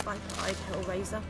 spike-eyed hellraiser.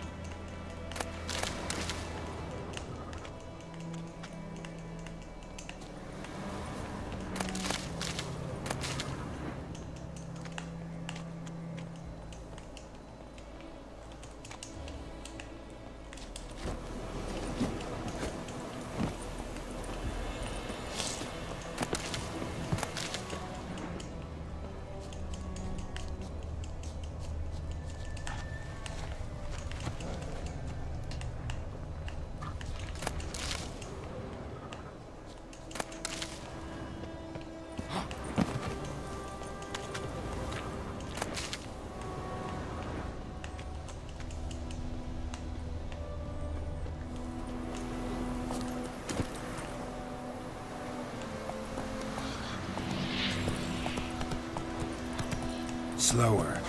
Slower.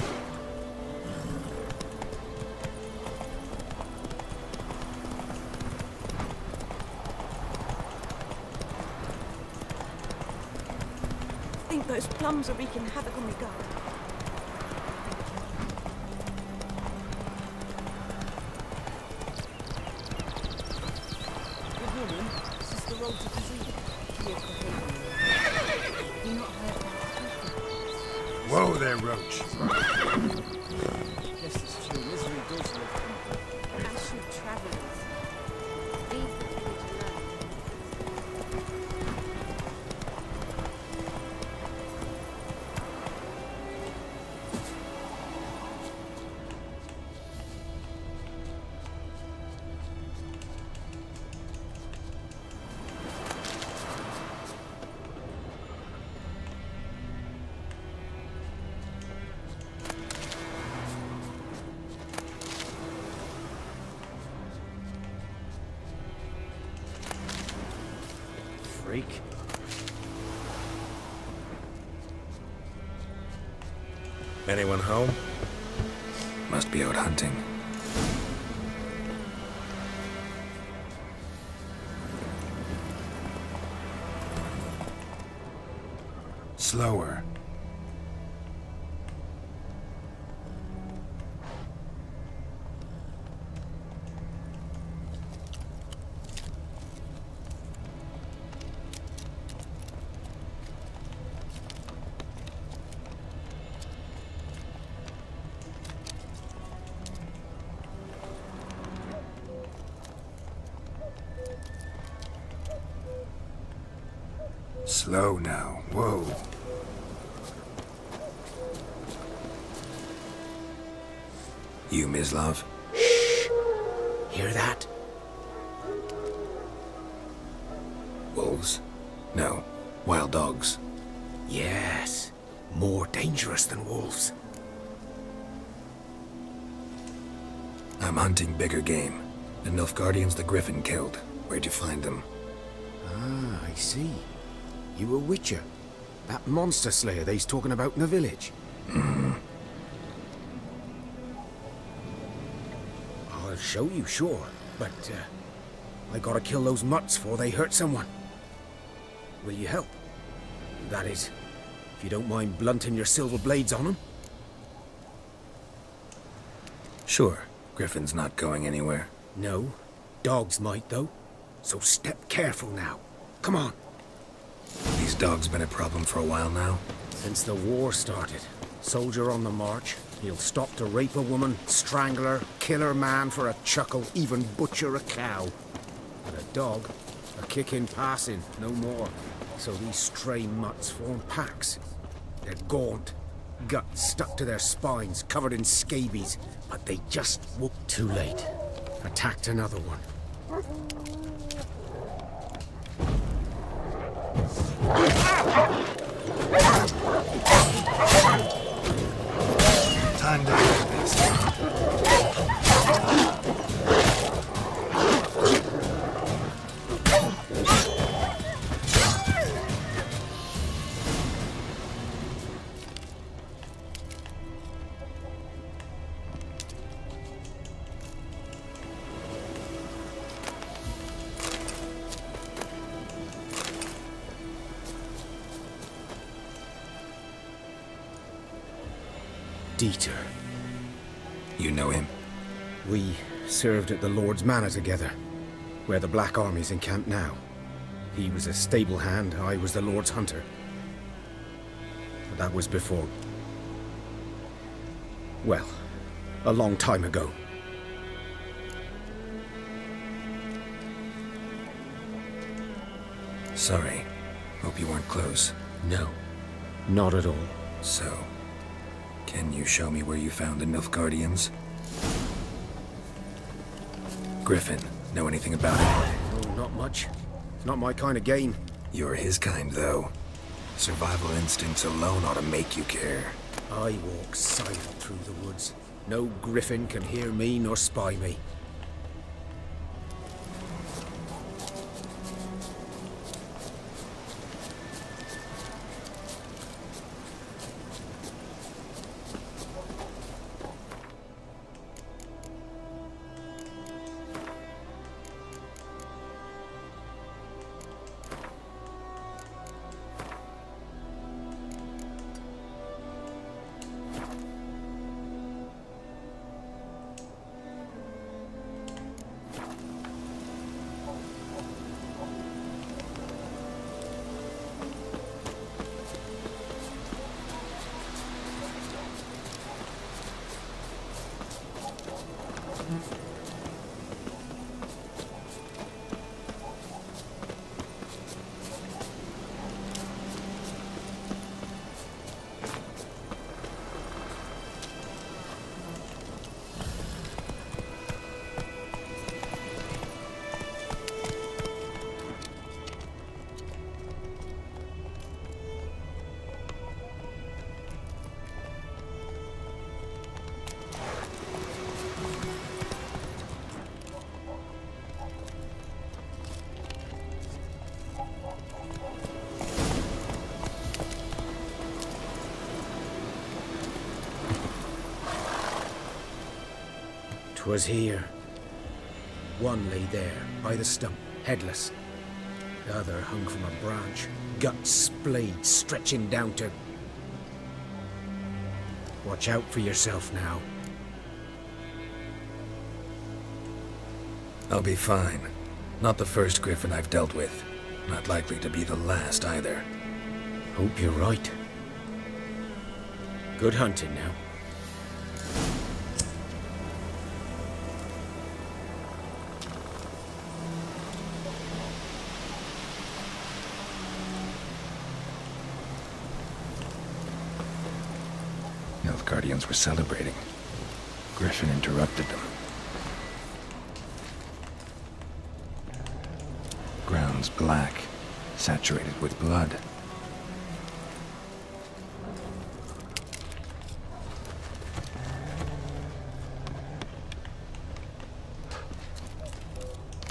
I think those plums are wreaking havoc on the guard. Good morning. This is the road to Kazoo. You not heard about it? Whoa there, Roach. Yes, it's true. Misery does live people. As should travellers. Leave the village alone. Freak. Anyone home? Must be out hunting. Slower. Slow now. Whoa. You, Mislav? Shh! Hear that? Wolves? No. Wild dogs. Yes. More dangerous than wolves. I'm hunting bigger game. The Nilfgaardians the Griffin killed. Where'd you find them? Ah, I see. You a witcher. That monster slayer they's talking about in the village. Mm-hmm. I'll show you, sure. But, I gotta kill those mutts before they hurt someone. Will you help? That is, if you don't mind blunting your silver blades on them. Sure. Griffin's not going anywhere. No. Dogs might, though. So step careful now. Come on. These dogs been a problem for a while now? Since the war started. Soldier on the march. He'll stop to rape a woman, strangle her, kill her man for a chuckle, even butcher a cow. But a dog, a kick in passing, no more. So these stray mutts form packs. They're gaunt, guts stuck to their spines, covered in scabies. But they just whoop. Too late. Attacked another one. Time to do this. Dieter. You know him? We served at the Lord's Manor together, where the Black Army's encamped now. He was a stable hand, I was the Lord's hunter. But that was before... well, a long time ago. Sorry. Hope you weren't close. No, not at all. So, can you show me where you found the Nilfgaardians? Griffin, know anything about it? Oh, not much. It's not my kind of game. You're his kind, though. Survival instincts alone ought to make you care. I walk silent through the woods. No griffin can hear me nor spy me. Was here. One lay there, by the stump, headless. The other hung from a branch, guts splayed, stretching down to... Watch out for yourself now. I'll be fine. Not the first griffin I've dealt with. Not likely to be the last, either. Hope you're right. Good hunting now. Guardians were celebrating. Griffin interrupted them. Ground's black, saturated with blood.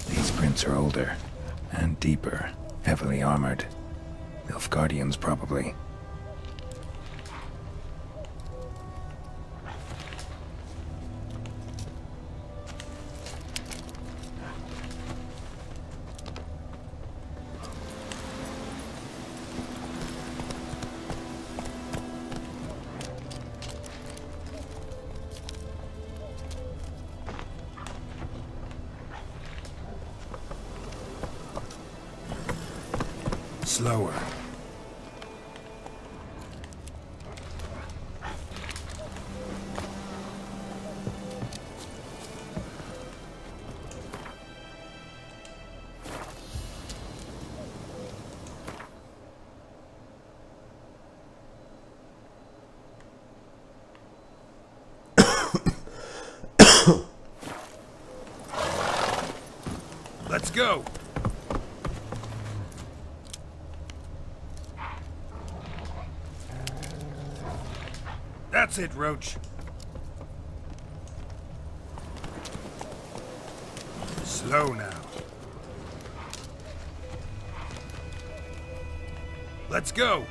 These prints are older and deeper, heavily armored. Nilfgaardians, probably. Slower. Let's go. That's it, Roach. Slow now. Let's go.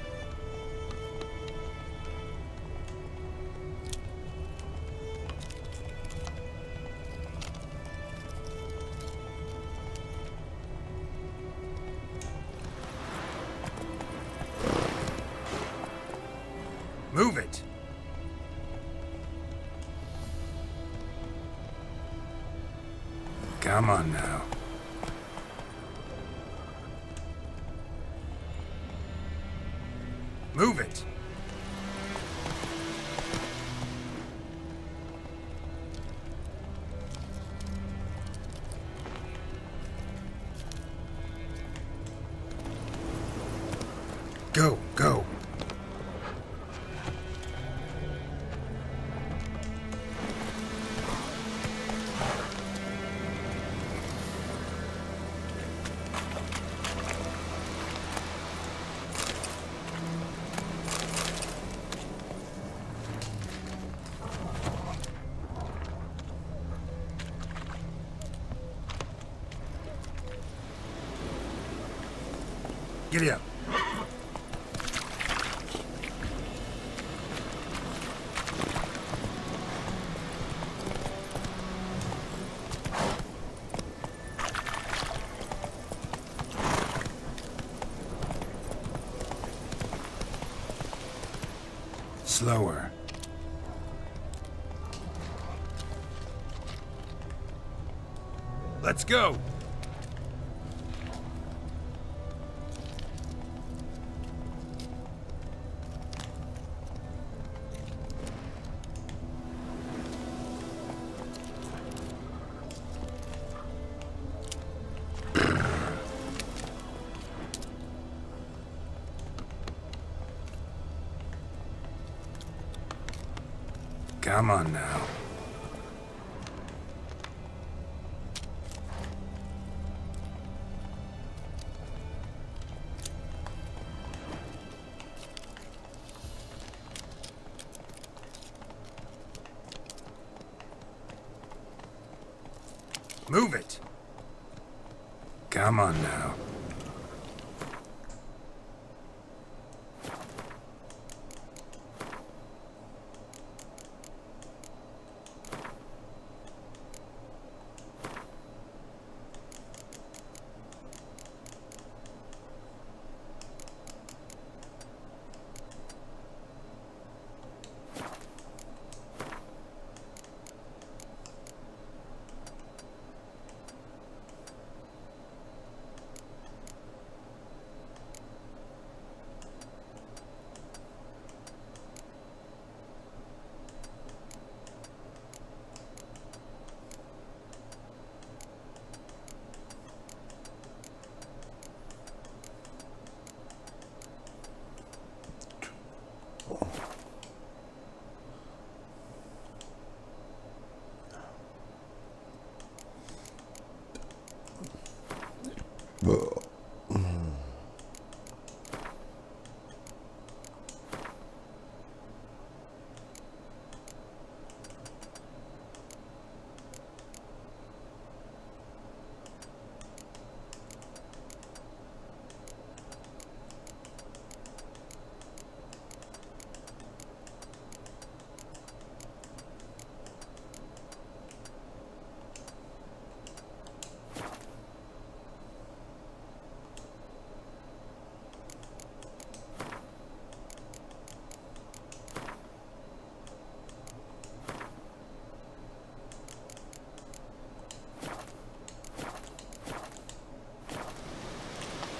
Move it. Come on now. Move it! Go, go! Giddy up. Slower. Let's go. Come on now. Move it. Come on now.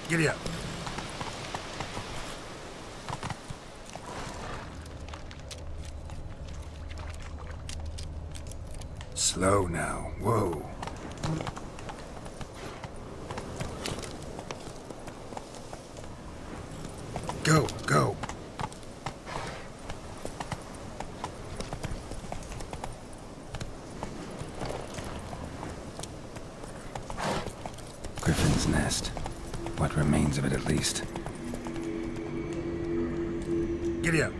Giddy up. Slow now. Whoa. Go, go. Griffin's nest. What remains of it, at least. Giddy up.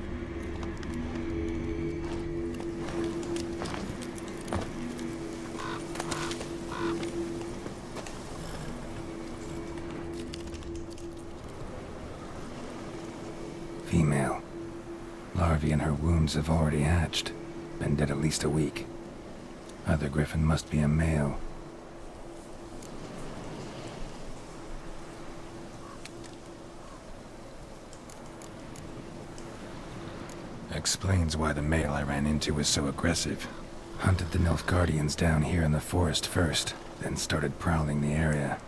Female. Larvae in her wounds have already hatched. Been dead at least a week. Other griffin must be a male. Explains why the male I ran into was so aggressive. Hunted the Nilfgaardians down here in the forest first, then started prowling the area.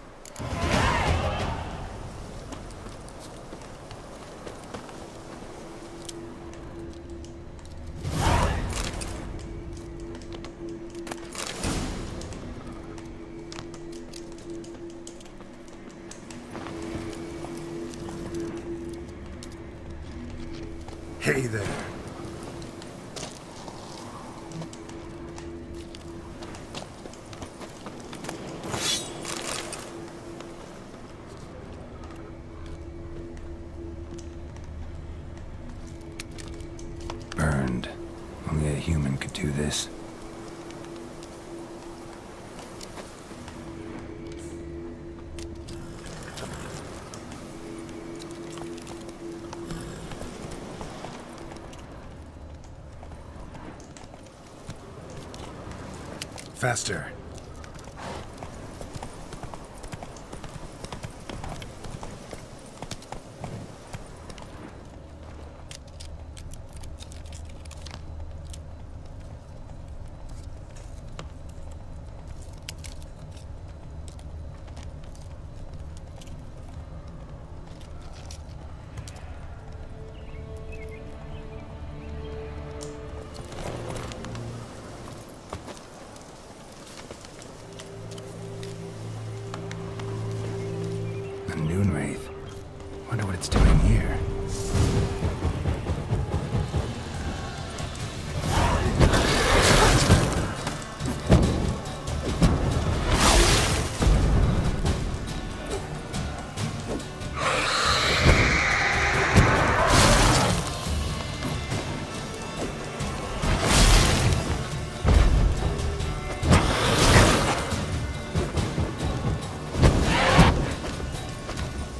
Hey there. Burned. Only a human could do this. Faster. A noon wraith. Wonder what it's doing here.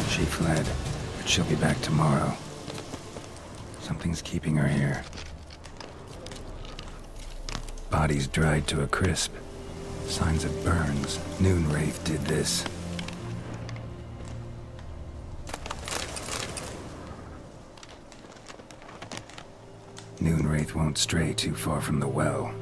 She fled, but she'll be back tomorrow. Something's keeping her here. Body's dried to a crisp. Signs of burns. Noon wraith did this. Noon wraith won't stray too far from the well.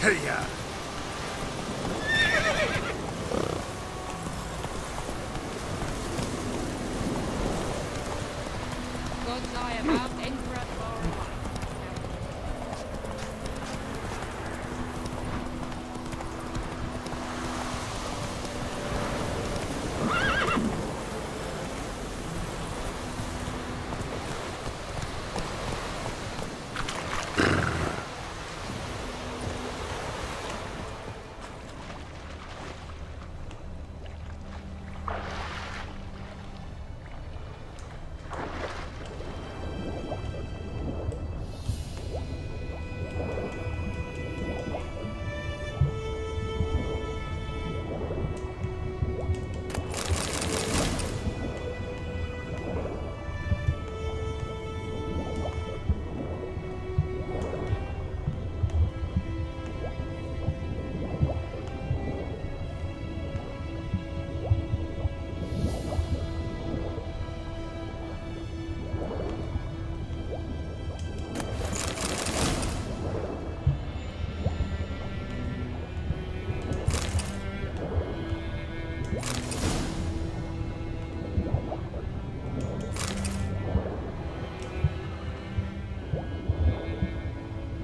Hey, ya! God's eye about Emperor far away.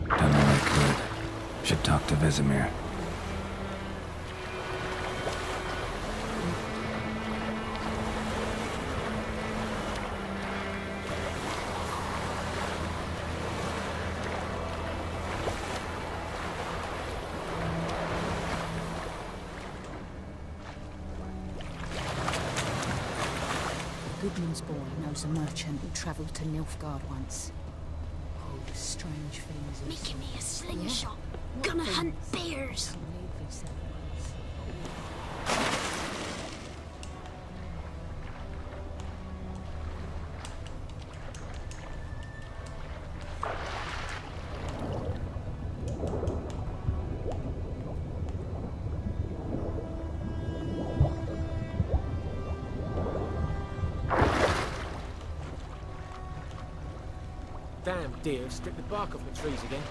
Done all I could. Should talk to Vesemir. Goodman's boy knows a merchant who travelled to Nilfgaard once. Oh, the strange things. Making me a slingshot. Gonna hunt bears. Damn deer have stripped the bark off the trees again.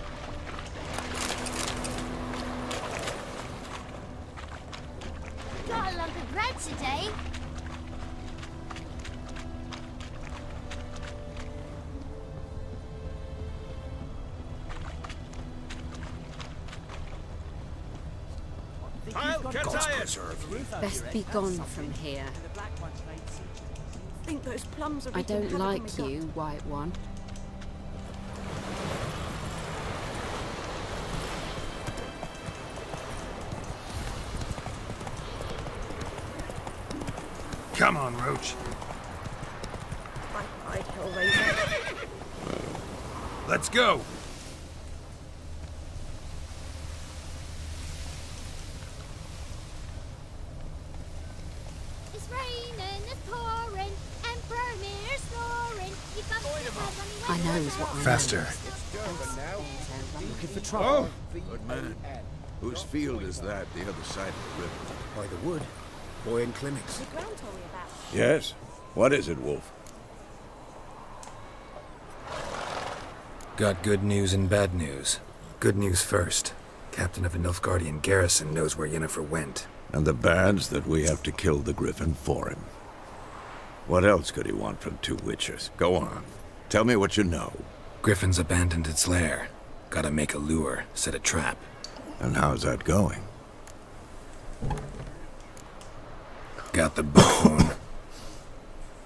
Got a lump of bread today. Best be gone from here. Think those plums are I don't like you, White One. Come on, Roach. Let's go! It's raining, it's pouring, Emperor Mirror's snoring. You got to I knows what I Faster. Looking for trouble. Good man. Whose field is that, the other side of the river? By the wood. Boy in clinics. Yes? What is it, Wolf? Got good news and bad news. Good news first. Captain of a Nilfgaardian garrison knows where Yennefer went. And the bad's that we have to kill the Griffin for him. What else could he want from two witches? Go on. Tell me what you know. Griffin's abandoned its lair. Gotta make a lure, set a trap. And how's that going? Got the buffoon.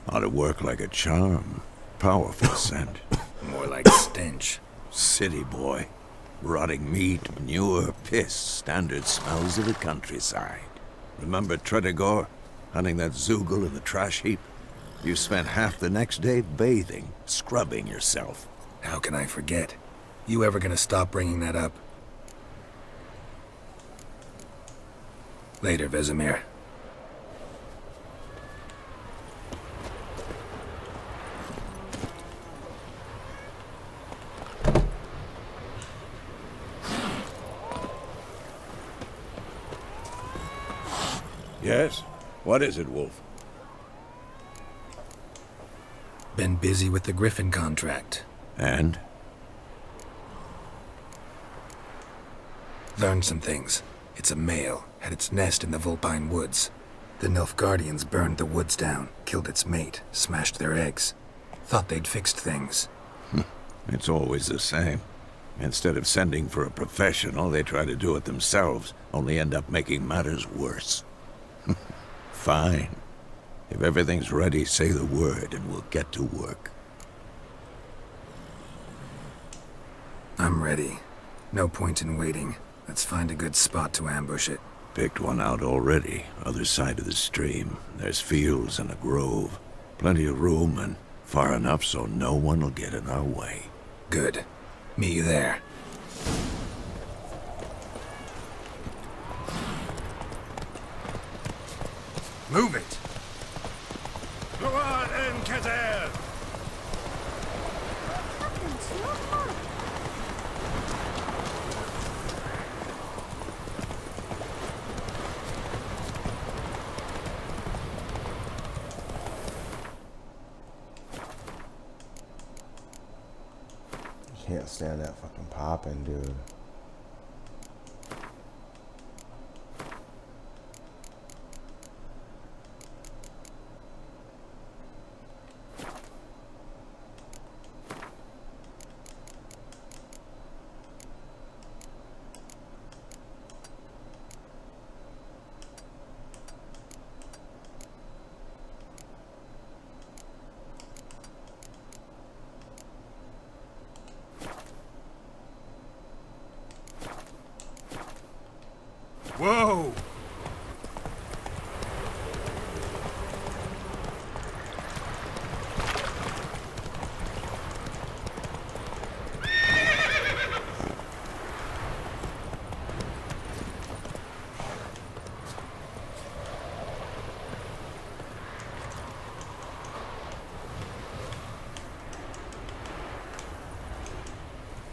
Ought to work like a charm. Powerful scent. More like stench. City boy. Rotting meat, manure, piss. Standard smells of the countryside. Remember Tredegor? Hunting that Zoogle in the trash heap? You spent half the next day bathing, scrubbing yourself. How can I forget? You ever gonna stop bringing that up? Later, Vesemir. Yes? What is it, Wolf? Been busy with the Griffin contract. And? Learned some things. It's a male, had its nest in the Vulpine Woods. The Nilfgaardians burned the woods down, killed its mate, smashed their eggs. Thought they'd fixed things. It's always the same. Instead of sending for a professional, they try to do it themselves, only end up making matters worse. Fine. If everything's ready, say the word and we'll get to work. I'm ready. No point in waiting. Let's find a good spot to ambush it. Picked one out already, other side of the stream. There's fields and a grove. Plenty of room and far enough so no one will get in our way. Good. Meet you there. Move it! Go on, Enkazer! Can't stand that fucking popping, dude. Whoa!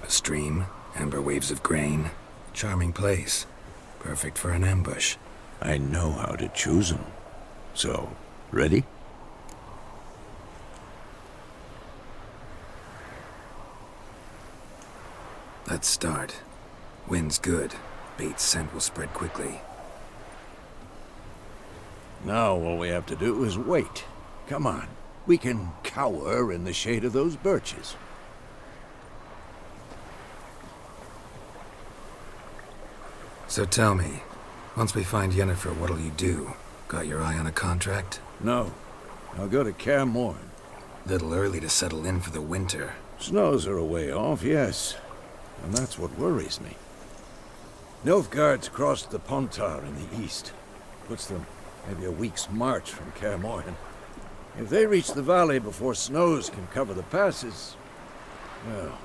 A stream, amber waves of grain. Charming place. Perfect for an ambush. I know how to choose them. So, ready? Let's start. Wind's good. Bait's scent will spread quickly. Now all we have to do is wait. Come on. We can cower in the shade of those birches. So tell me, once we find Yennefer, what'll you do? Got your eye on a contract? No. I'll go to Kaer Morhen. Little early to settle in for the winter. Snows are a way off, yes. And that's what worries me. Nilfgaard's crossed the Pontar in the east. Puts them maybe a week's march from Kaer Morhen. If they reach the valley before snows can cover the passes, well,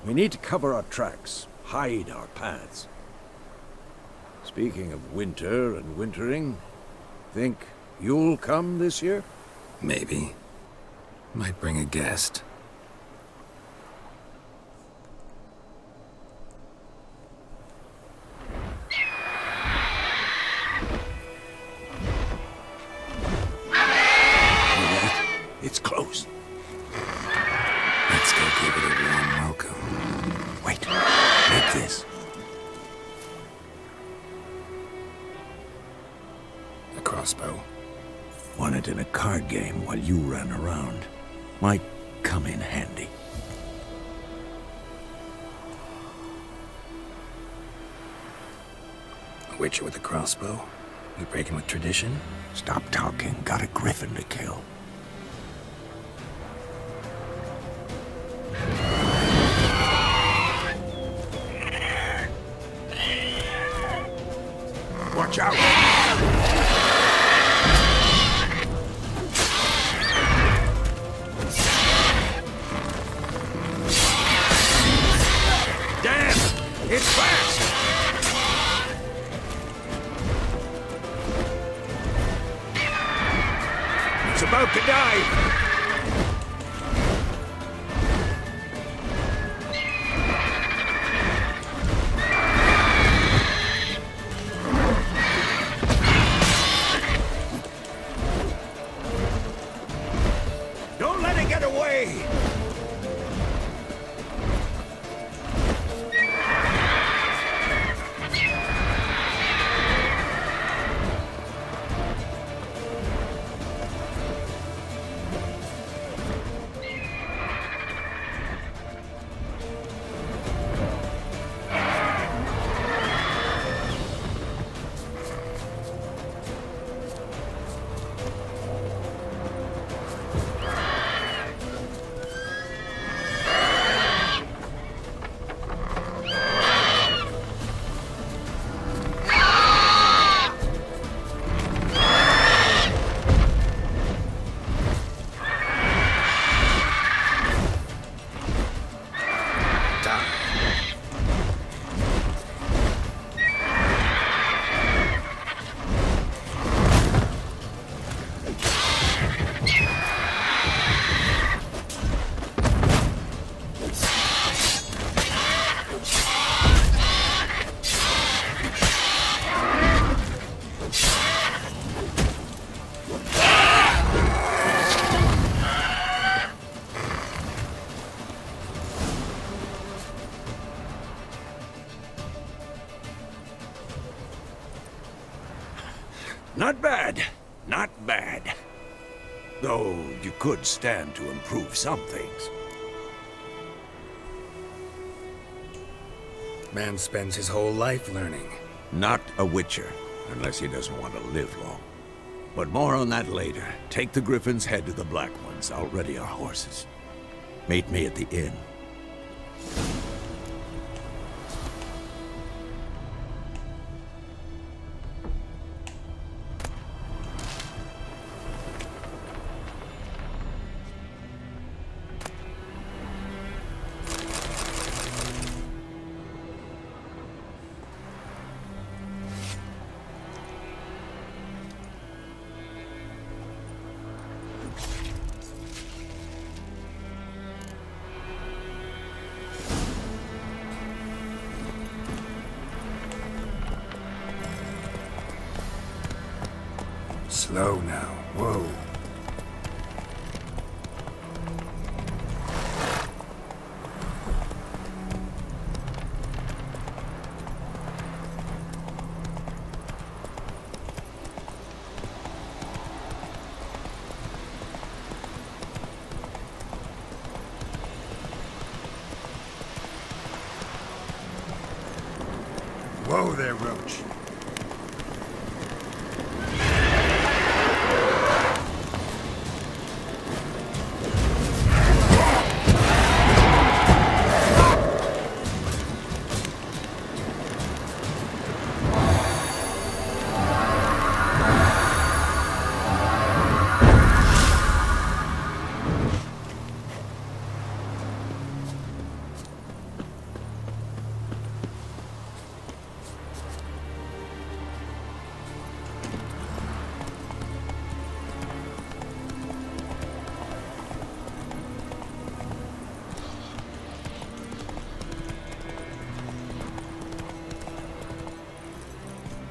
we need to cover our tracks, hide our paths. Speaking of winter and wintering, think you'll come this year? Maybe. Might bring a guest. It's close. Let's go give it a warm welcome. Wait, take this. A crossbow. Won it in a card game while you ran around. Might come in handy. A witcher with a crossbow? We breaking with tradition? Stop talking. Got a griffin to kill. Watch out! Damn! It's fast! It's about Not bad. Not bad. Though you could stand to improve some things. Man spends his whole life learning. Not a witcher, unless he doesn't want to live long. But more on that later. Take the Griffin's head to the Black Ones. I'll ready our horses. Meet me at the inn. Slow now. Whoa. Whoa there, Roach.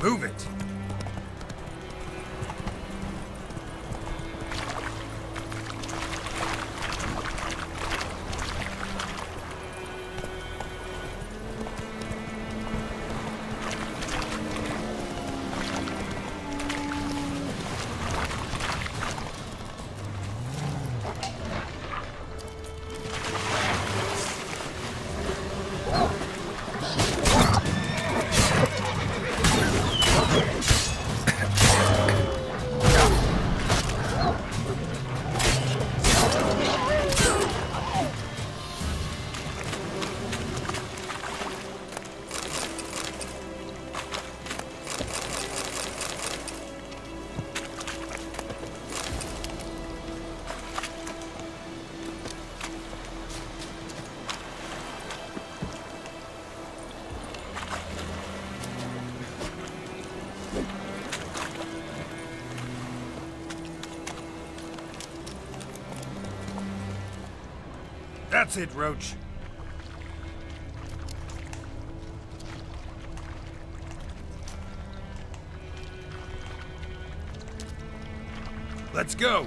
Move it! That's it, Roach. Let's go.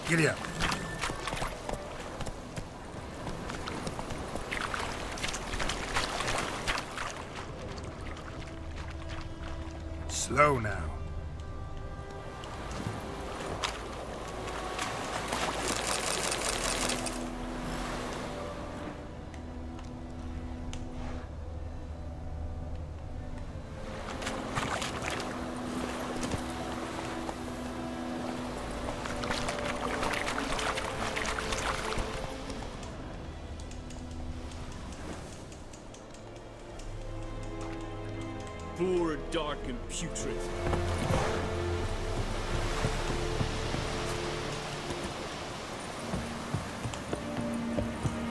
Giddy up. Slow now. Poor, dark, and putrid.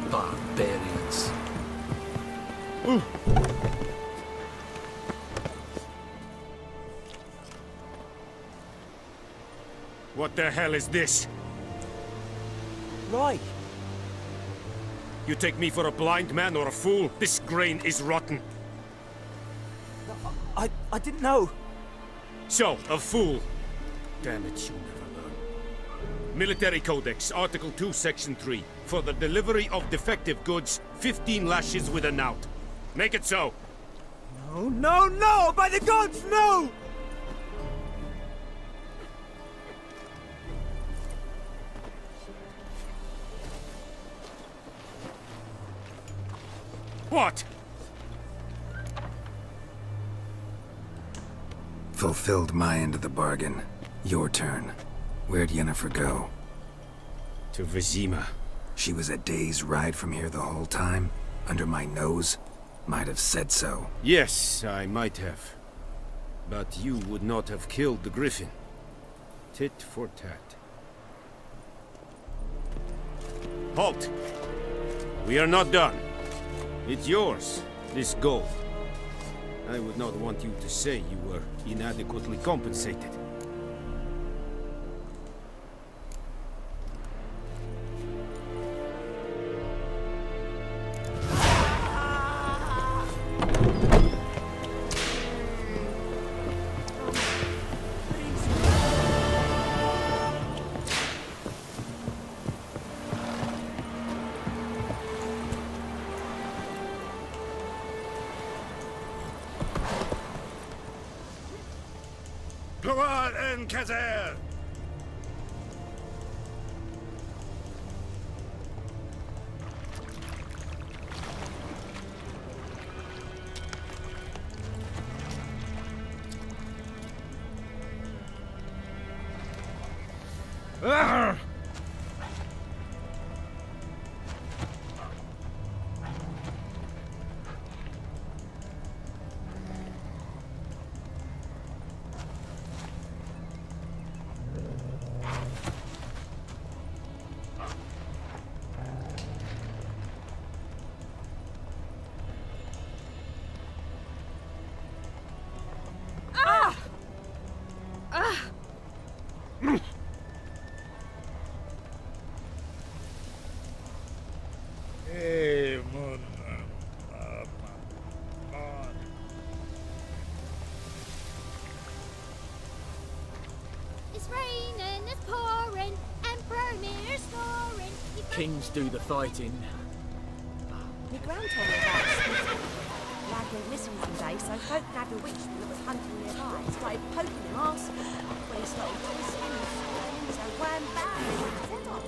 Barbarians. What the hell is this? Right. You take me for a blind man or a fool? This grain is rotten. I didn't know. So, a fool. Damn it, you never learn. Military Codex, Article 2, Section 3. For the delivery of defective goods, 15 lashes with a knout. Make it so. No, no, no! By the gods, no! What? Fulfilled my end of the bargain. Your turn. Where'd Yennefer go? To Vizima. She was a day's ride from here the whole time? Under my nose? Might have said so. Yes, I might have. But you would not have killed the griffin. Tit for tat. Halt! We are not done. It's yours, this gold. I would not want you to say you were inadequately compensated. Gloire en Kazer! It's raining, it's pouring, Emperor Mir snoring. Kings do the fighting. My gran told me about Smithy. Lad went missing one day, so folk nabbed a witchman that was hunting nearby and started poking him arsehole. When he started twisting and swirling, so wham bam, he went his head off.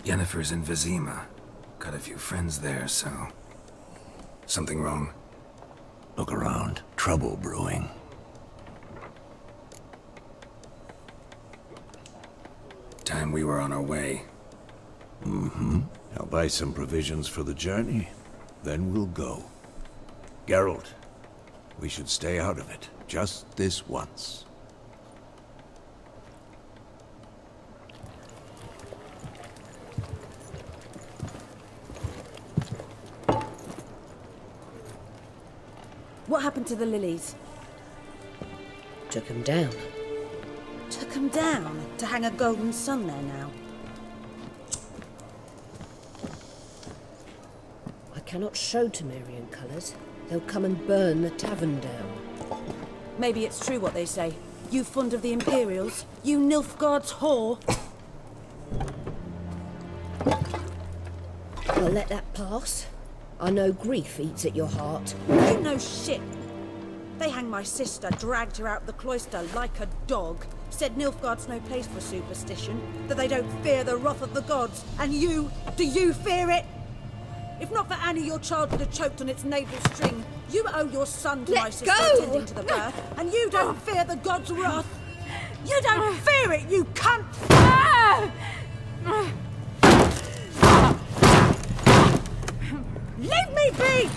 Yennefer's in Vizima. Got a few friends there, so... Something wrong? Look around. Trouble brewing. Time we were on our way. Mm-hmm. I'll buy some provisions for the journey. Then we'll go. Geralt, we should stay out of it. Just this once. What happened to the lilies? Took him down. Took them down to hang a golden sun there now. I cannot show Temerian colours. They'll come and burn the tavern down. Maybe it's true what they say. You fond of the Imperials? You Nilfgaard's whore? I'll let that pass. I know grief eats at your heart. You know shit. They hanged my sister, dragged her out of the cloister like a dog. Said Nilfgaard's no place for superstition, that they don't fear the wrath of the gods. And you, do you fear it? If not for Annie, your child would have choked on its navel string. You owe your son to my sister attending to the birth, and you don't fear the gods' wrath. You don't fear it, you cunt! Leave me be!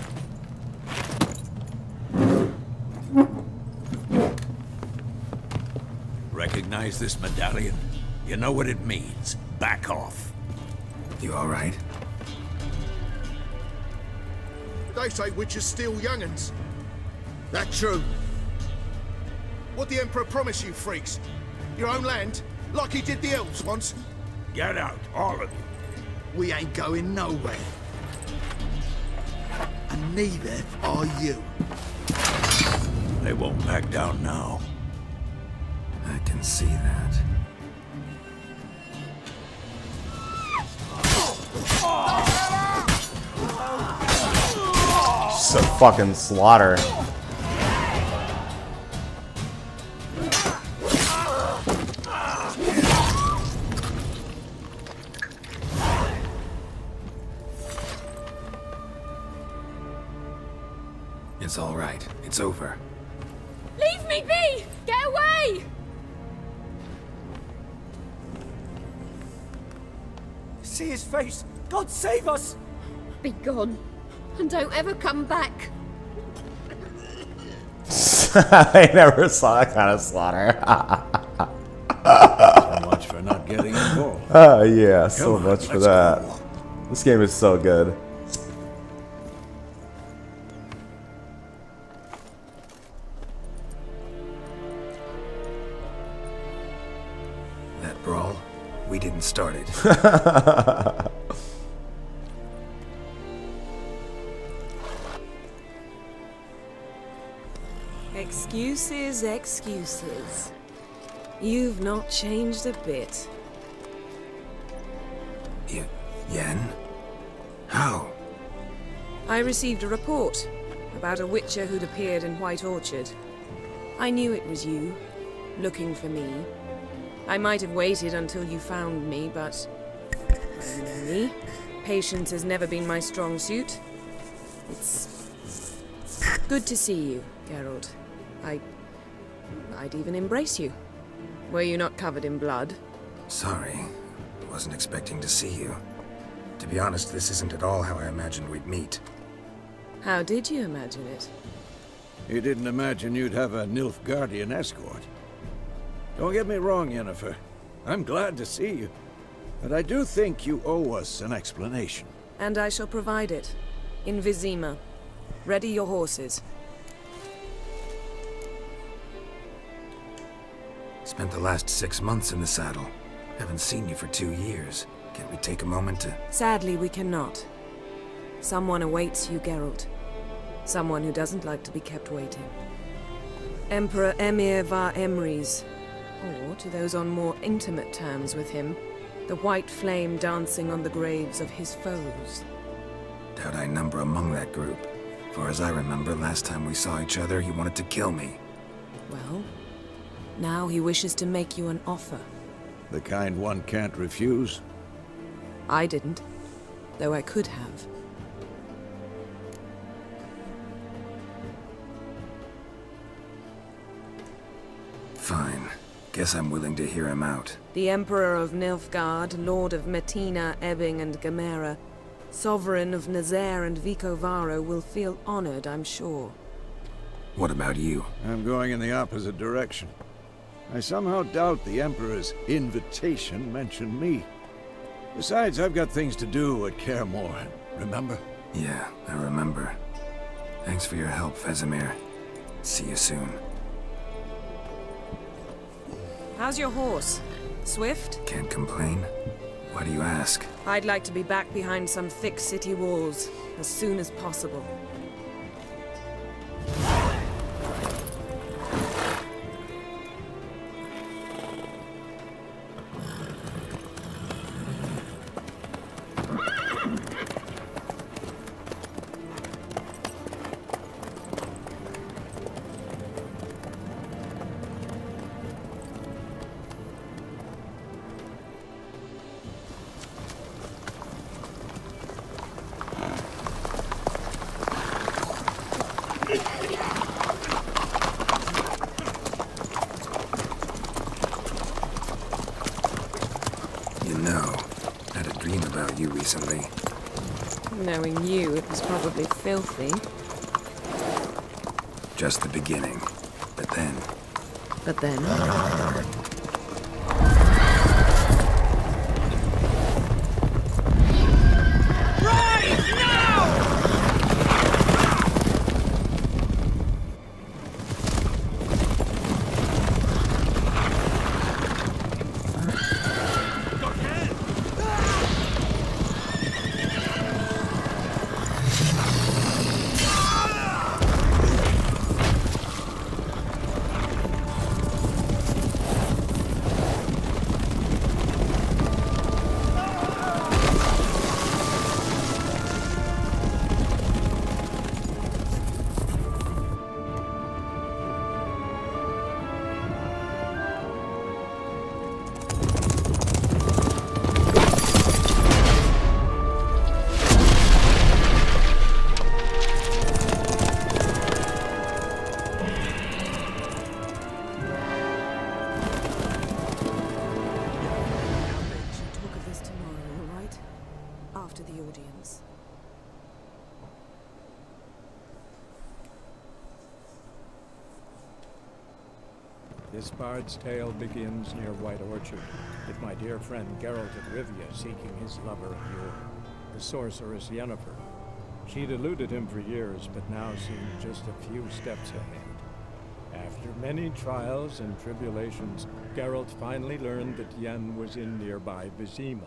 Recognize recognize this medallion? You know what it means. Back off. You all right? They say witches steal young'uns. That true? What the Emperor promise you, freaks? Your own land? Like he did the elves once? Get out, all of you. We ain't going nowhere. And neither are you. They won't back down now. I can see that. It's a fucking slaughter. It's all right. It's over. Leave me be! Get away! See his face! God save us! Be gone. And don't ever come back. I never saw that kind of slaughter. So much for not getting involved. Yeah, so Come on, much for let's that. go. This game is so good. That brawl, we didn't start it. Excuses, excuses. You've not changed a bit. Yen? How? I received a report about a witcher who'd appeared in White Orchard. I knew it was you, looking for me. I might have waited until you found me, but... well, you know me. Patience has never been my strong suit. It's... good to see you, Geralt. I'd even embrace you. Were you not covered in blood? Sorry. Wasn't expecting to see you. To be honest, this isn't at all how I imagined we'd meet. How did you imagine it? You didn't imagine you'd have a Nilfgaardian escort. Don't get me wrong, Yennefer. I'm glad to see you. But I do think you owe us an explanation. And I shall provide it. In Vizima. Ready your horses. Spent the last 6 months in the saddle. Haven't seen you for 2 years. Can't we take a moment to... Sadly, we cannot. Someone awaits you, Geralt. Someone who doesn't like to be kept waiting. Emperor Emir var Emrys. Or, to those on more intimate terms with him, the white flame dancing on the graves of his foes. Doubt I number among that group. Far as I remember, last time we saw each other, he wanted to kill me. Well, now he wishes to make you an offer. The kind one can't refuse? I didn't, though I could have. Fine. Guess I'm willing to hear him out. The Emperor of Nilfgaard, Lord of Metina, Ebbing and Gamera, Sovereign of Nazaire and Vicovaro will feel honored, I'm sure. What about you? I'm going in the opposite direction. I somehow doubt the Emperor's invitation mentioned me. Besides, I've got things to do at Kaer Morhen, remember? Yeah, I remember. Thanks for your help, Vesemir. See you soon. How's your horse? Swift? Can't complain. Why do you ask? I'd like to be back behind some thick city walls as soon as possible. You know, I had a dream about you recently. Knowing you, it was probably filthy. Just the beginning. But then... This bard's tale begins near White Orchard, with my dear friend Geralt of Rivia seeking his lover of yore, the sorceress Yennefer. She'd eluded him for years, but now seemed just a few steps ahead. After many trials and tribulations, Geralt finally learned that Yen was in nearby Vizima.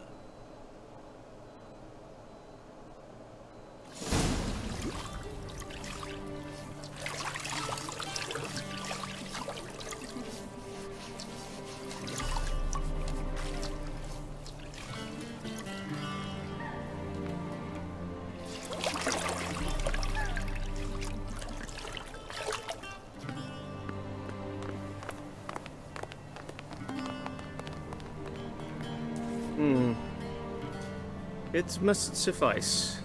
It must suffice.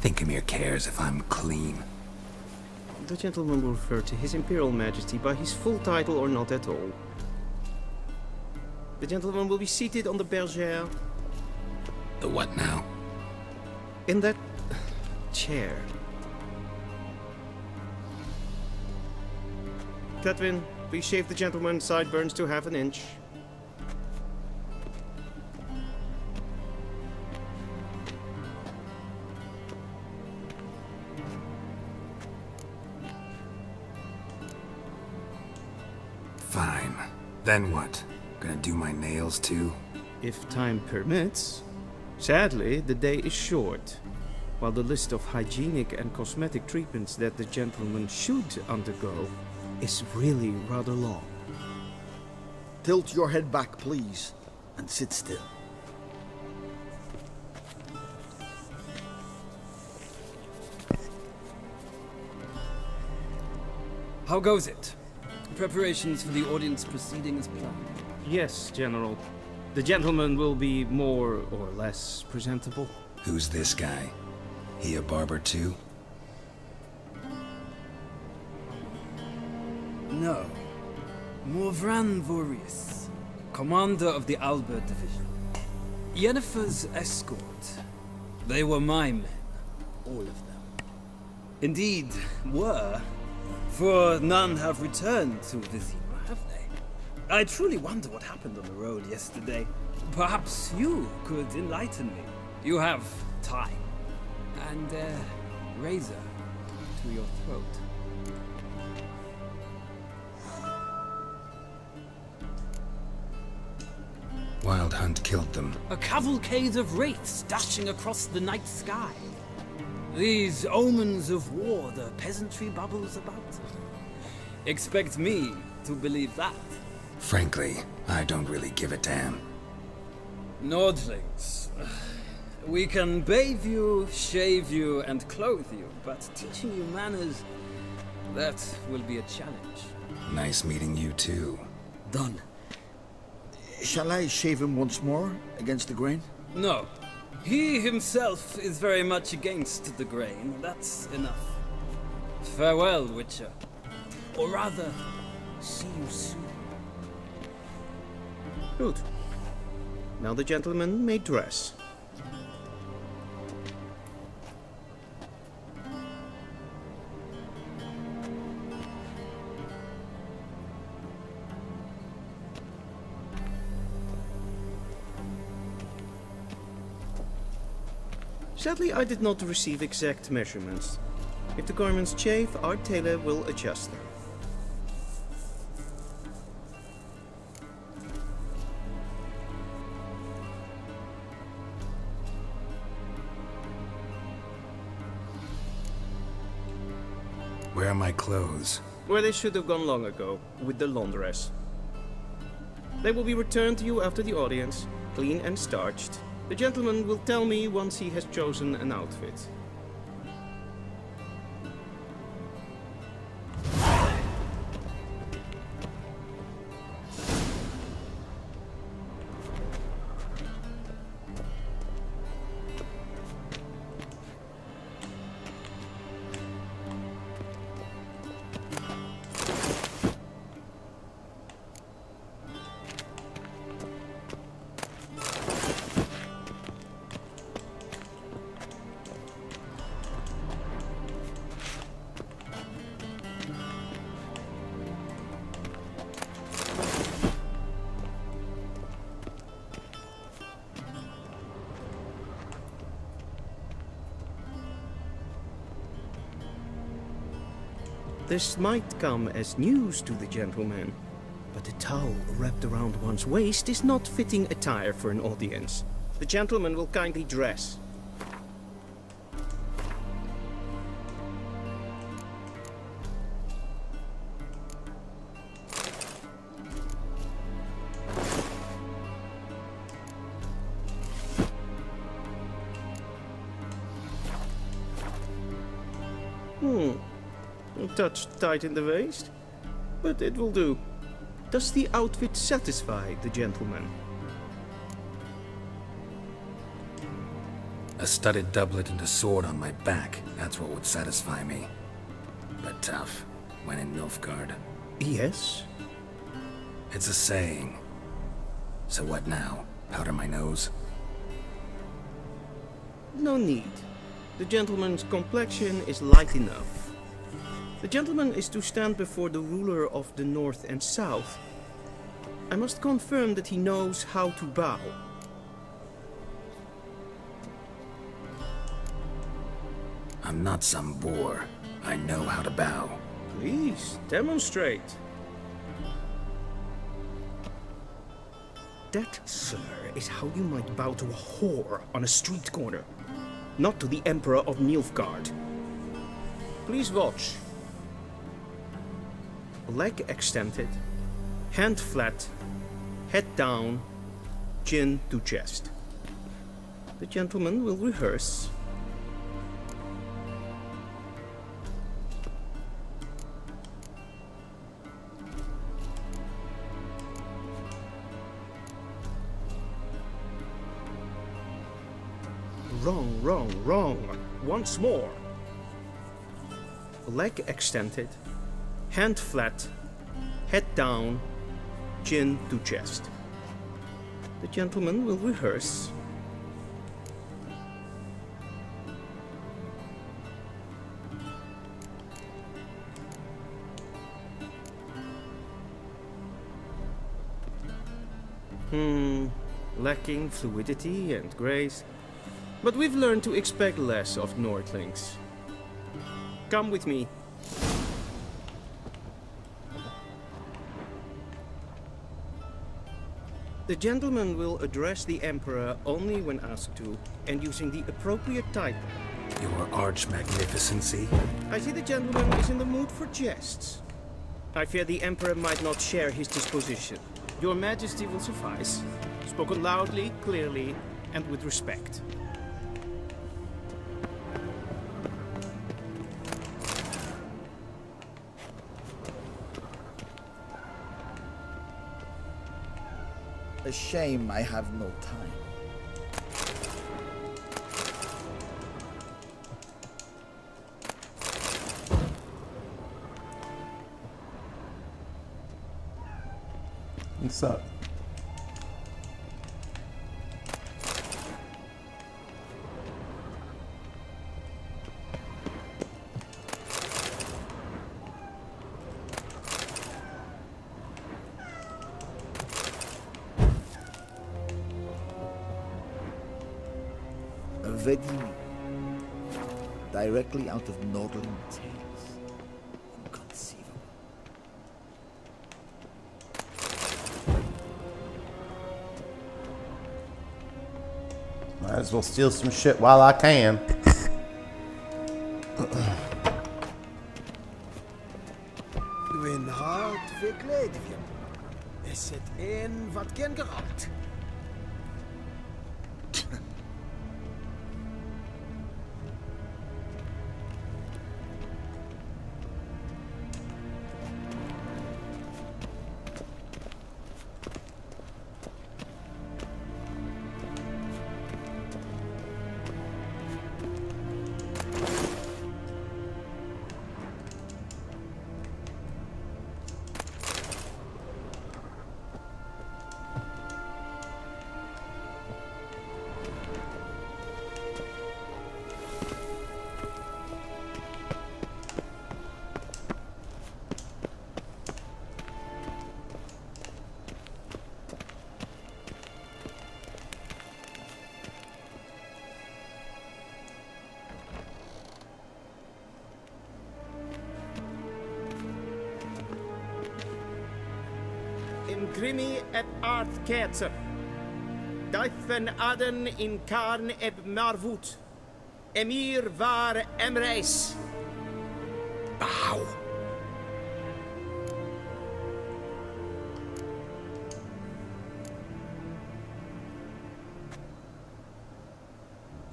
Think Emir cares if I'm clean. The gentleman will refer to His Imperial Majesty by his full title or not at all. The gentleman will be seated on the bergère. The what now? In that chair. Cletwin, please shave the gentleman's sideburns to half an inch. Fine. Then what? Gonna do my nails too? If time permits. Sadly, the day is short, while the list of hygienic and cosmetic treatments that the gentleman should undergo is really rather long. Tilt your head back, please, and sit still. How goes it? Preparations for the audience proceeding as planned? Yes, General. The gentleman will be more or less presentable. Who's this guy? He a barber too? No. Morvran Vorius, commander of the Albert Division. Yennefer's escort. They were my men. All of them. Indeed, were. For none have returned to Vizima, have they? I truly wonder what happened on the road yesterday. Perhaps you could enlighten me. You have time. And a razor to your throat. Wild Hunt killed them. A cavalcade of wraiths dashing across the night sky. These omens of war the peasantry bubbles about. Expect me to believe that. Frankly, I don't really give a damn. Nordlings. We can bathe you, shave you, and clothe you, but teaching you manners, that will be a challenge. Nice meeting you too. Done. Shall I shave him once more, against the grain? No. He himself is very much against the grain. That's enough. Farewell, Witcher. Or rather, see you soon. Good. Now the gentleman may dress. Sadly, I did not receive exact measurements. If the garments chafe, our tailor will adjust them. Where are my clothes? Where they should have gone long ago, with the laundress. They will be returned to you after the audience, clean and starched. The gentleman will tell me once he has chosen an outfit. This might come as news to the gentleman, but a towel wrapped around one's waist is not fitting attire for an audience. The gentleman will kindly dress. A touch tight in the waist, but it will do. Does the outfit satisfy the gentleman? A studded doublet and a sword on my back, that's what would satisfy me. But tough, when in Nilfgaard. Yes? It's a saying. So what now? Powder my nose? No need. The gentleman's complexion is light enough. The gentleman is to stand before the ruler of the North and South. I must confirm that he knows how to bow. I'm not some boor. I know how to bow. Please, demonstrate. That, sir, is how you might bow to a whore on a street corner, not to the Emperor of Nilfgaard. Please watch. Leg extended, hand flat, head down, chin to chest. The gentleman will rehearse. Wrong, wrong, wrong. Once more. Leg extended, hand flat, head down, chin to chest. The gentleman will rehearse. Lacking fluidity and grace. But we've learned to expect less of Nordlings. Come with me. The gentleman will address the Emperor only when asked to, and using the appropriate title. Your arch-magnificency? I see the gentleman is in the mood for jests. I fear the Emperor might not share his disposition. Your Majesty will suffice. Spoken loudly, clearly, and with respect. A shame I have no time. What's up? Vedimi, directly out of Nordling tales. Inconceivable. Might as well steal some shit while I can. Gwyn hart verkleedje. Is het een wat ken geraakt? Grimi et art ketzer. Daithen aden in karn eb marvut. Emir var emreis. Bow.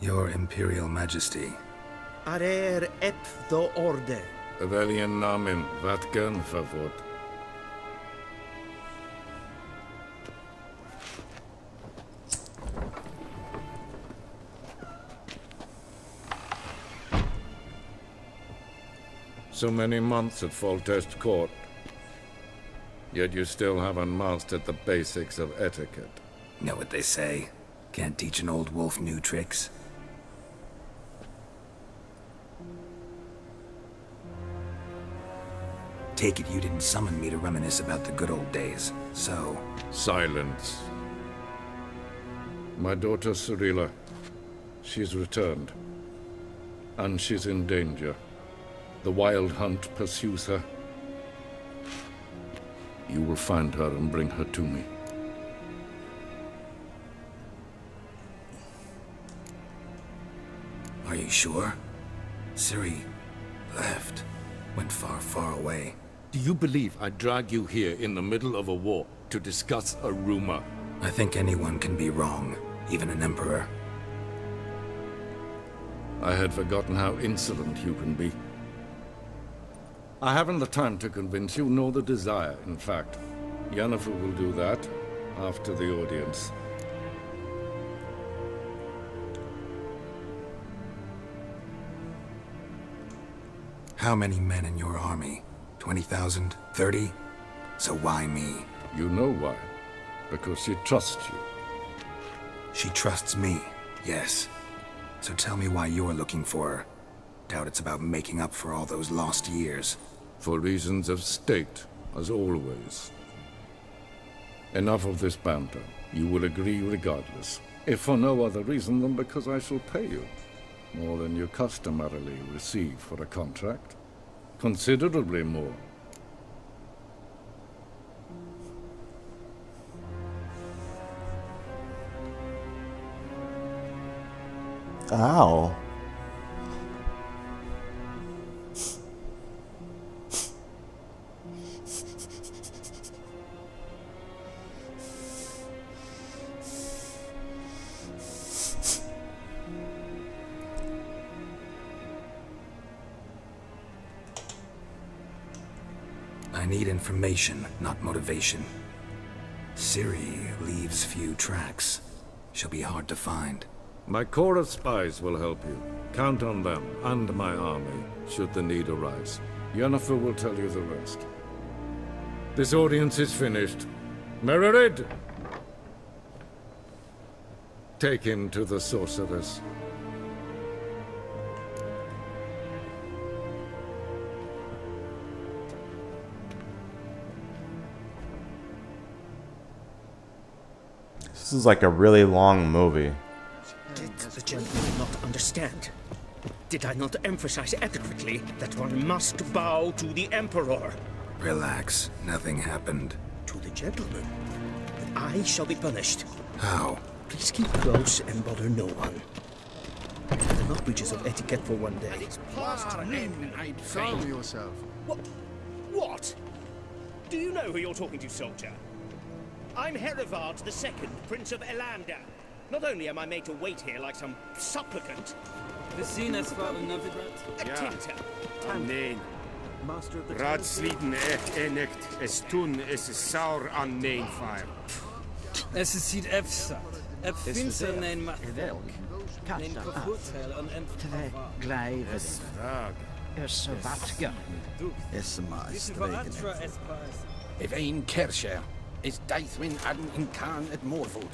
Your Imperial Majesty. Arer ep the orde. Weljen namen, wat kan favor? So many months at Foltest Court, yet you still haven't mastered the basics of etiquette. Know what they say? Can't teach an old wolf new tricks. Take it you didn't summon me to reminisce about the good old days, so... Silence. My daughter Cyrilla, she's returned. And she's in danger. The Wild Hunt pursues her. You will find her and bring her to me. Are you sure? Ciri left. Went far, far away. Do you believe I drag you here in the middle of a war to discuss a rumor? I think anyone can be wrong, even an emperor. I had forgotten how insolent you can be. I haven't the time to convince you, nor the desire, in fact. Yennefer will do that after the audience. How many men in your army? 20,000? 30? So why me? You know why. Because she trusts you. She trusts me, yes. So tell me why you're looking for her. Doubt it's about making up for all those lost years. For reasons of state, as always. Enough of this banter. You will agree regardless. If for no other reason than because I shall pay you. More than you customarily receive for a contract. Considerably more. Ow. I need information, not motivation. Ciri leaves few tracks. She'll be hard to find. My corps of spies will help you. Count on them, and my army, should the need arise. Yennefer will tell you the rest. This audience is finished. Mererid! Take him to the sorceress. This is like a really long movie. Did the gentleman not understand? Did I not emphasize adequately that one must bow to the Emperor? Relax. Nothing happened. To the gentleman. I shall be punished. How? Please keep close and bother no one. The knowledges of etiquette for one day. Calm yourself. What? Do you know who you're talking to, soldier? I'm Herivard II, Prince of Elander. Not only am I made to wait here like some supplicant... We zien es war Navidad. Tinter. Nee. Raadsliden echt es tun es saur an nein fire. Es ziet efsa. Ep finster nein macht welk. Nein verurteil an Tre gleives. Is vatga. Is maastregen. If ein Kerscher is Deithwin adden in Khan at Morwood.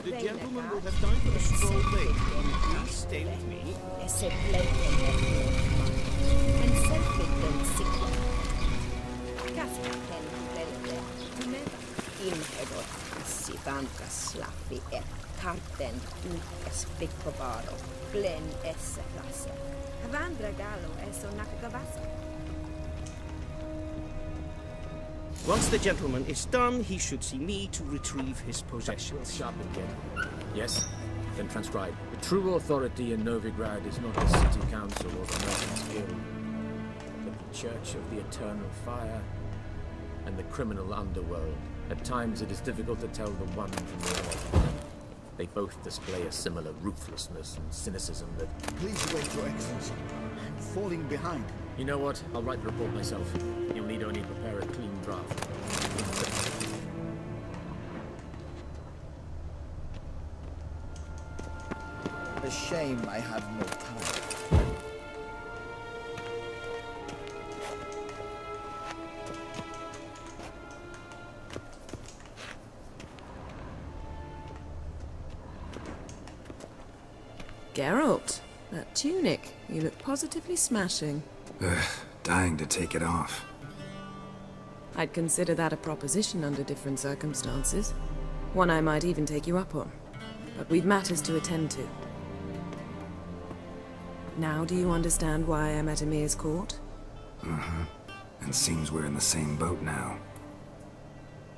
The gentleman will have time for a stroll later. Please stay with me. Once the gentleman is done, he should see me to retrieve his possessions. Sharpen again. Yes? Then transcribe. The true authority in Novigrad is not the city council or the merchants guild, but the Church of the Eternal Fire and the criminal underworld. At times it is difficult to tell the one from the other. They both display a similar ruthlessness and cynicism that... Please wait, Your Excellency. I'm falling behind. You know what? I'll write the report myself. You'll need only prepare a clean draft. A shame I have no time. Geralt, that tunic. You look positively smashing. Ugh, dying to take it off. I'd consider that a proposition under different circumstances. One I might even take you up on. But we've matters to attend to. Now do you understand why I'm at Emir's court? Mm-hmm. And seems we're in the same boat now.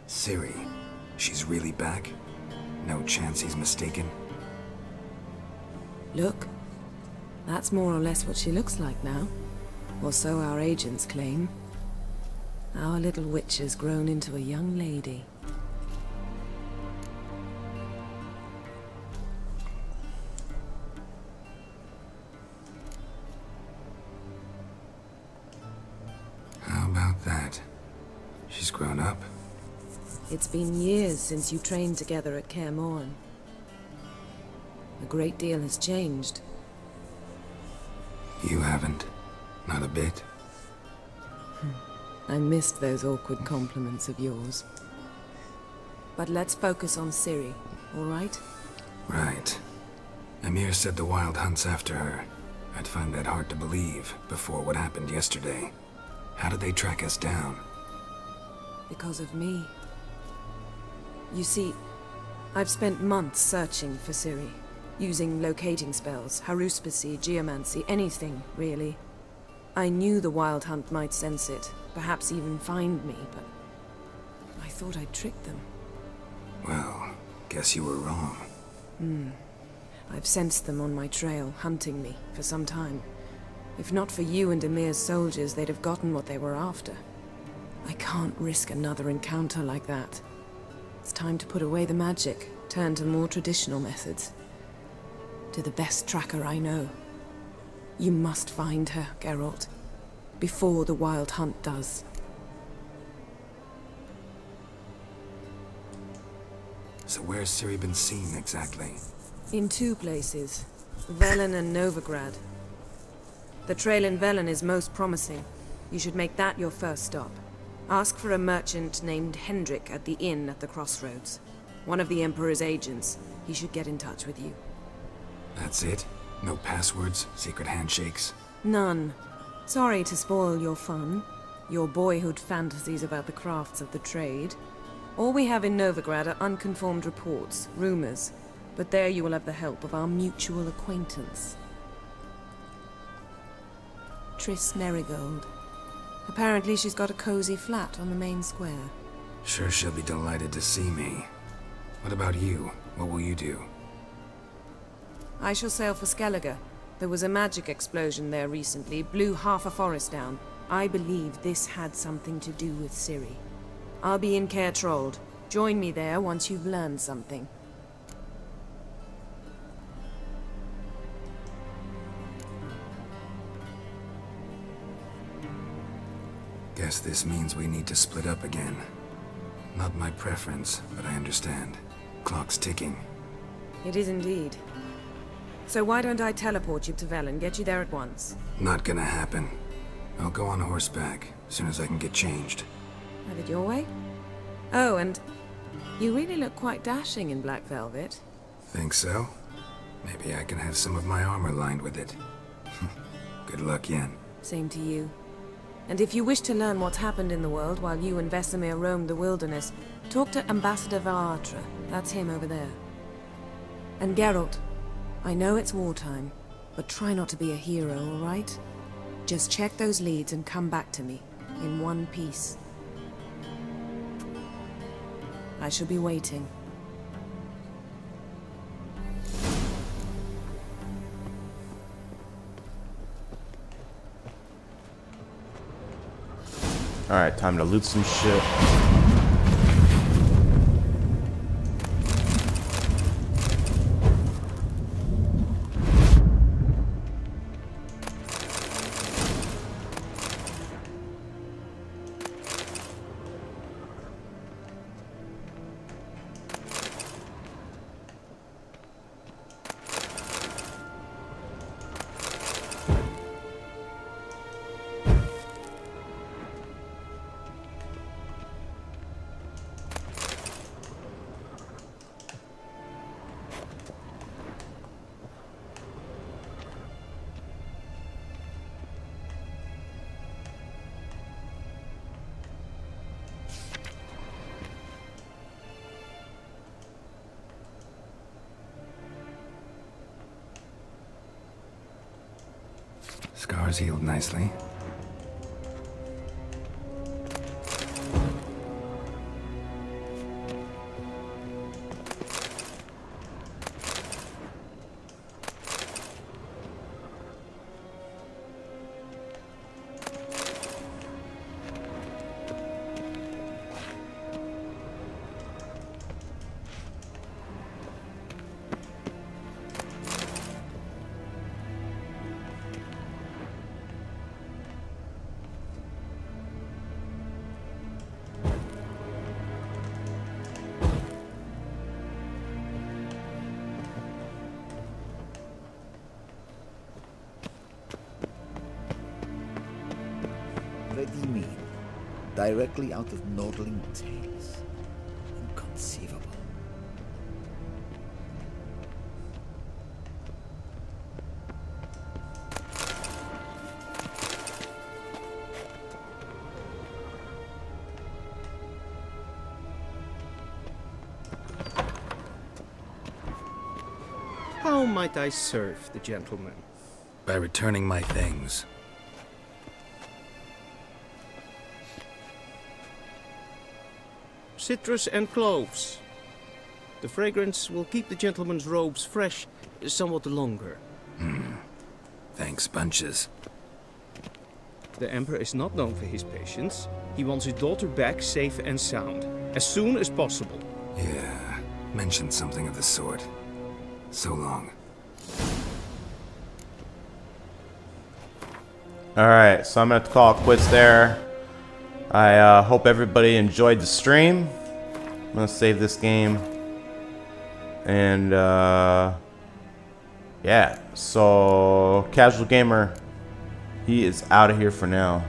Ciri, she's really back? No chance he's mistaken? Look, that's more or less what she looks like now. Or so our agents claim. Our little witch has grown into a young lady. How about that? She's grown up. It's been years since you trained together at Kaer Morhen. A great deal has changed. You haven't. Not a bit. I missed those awkward compliments of yours. But let's focus on Ciri, all right? Right. Emir said the Wild Hunt's after her. I'd find that hard to believe before what happened yesterday. How did they track us down? Because of me. You see, I've spent months searching for Ciri. Using locating spells, haruspicy, geomancy, anything, really. I knew the Wild Hunt might sense it, perhaps even find me, but I thought I'd tricked them. Well, guess you were wrong. I've sensed them on my trail, hunting me, for some time. If not for you and Emir's soldiers, they'd have gotten what they were after. I can't risk another encounter like that. It's time to put away the magic, turn to more traditional methods. To the best tracker I know. You must find her, Geralt. Before the Wild Hunt does. So where's Ciri been seen exactly? In two places. Velen and Novigrad. The trail in Velen is most promising. You should make that your first stop. Ask for a merchant named Hendrik at the inn at the crossroads. One of the Emperor's agents. He should get in touch with you. That's it? No passwords, secret handshakes? None. Sorry to spoil your fun. Your boyhood fantasies about the crafts of the trade. All we have in Novigrad are unconfirmed reports, rumors. But there you will have the help of our mutual acquaintance. Triss Merigold. Apparently she's got a cozy flat on the main square. Sure she'll be delighted to see me. What about you? What will you do? I shall sail for Skellige. There was a magic explosion there recently, blew half a forest down. I believe this had something to do with Ciri. I'll be in Caer Trold. Join me there once you've learned something. Guess this means we need to split up again. Not my preference, but I understand. Clock's ticking. It is indeed. So why don't I teleport you to Velen, get you there at once? Not gonna happen. I'll go on horseback, as soon as I can get changed. Have it your way? Oh, and you really look quite dashing in black velvet. Think so? Maybe I can have some of my armor lined with it. Good luck, Yen. Same to you. And if you wish to learn what's happened in the world while you and Vesemir roamed the wilderness, talk to Ambassador Varatra. That's him over there. And Geralt, I know it's wartime, but try not to be a hero, all right? Just check those leads and come back to me, in one piece. I shall be waiting. Alright, time to loot some shit. Scars healed nicely. Ready mean? Directly out of Nordling tales. Inconceivable. How might I serve the gentleman? By returning my things. Citrus and cloves. The fragrance will keep the gentleman's robes fresh somewhat longer. Thanks, bunches. The Emperor is not known for his patience. He wants his daughter back safe and sound, as soon as possible. Yeah, mentioned something of the sort. So long. Alright, so I'm going to call it quits there. I hope everybody enjoyed the stream. I'm going to save this game. And, yeah. So, Casual Gamer, he is out of here for now.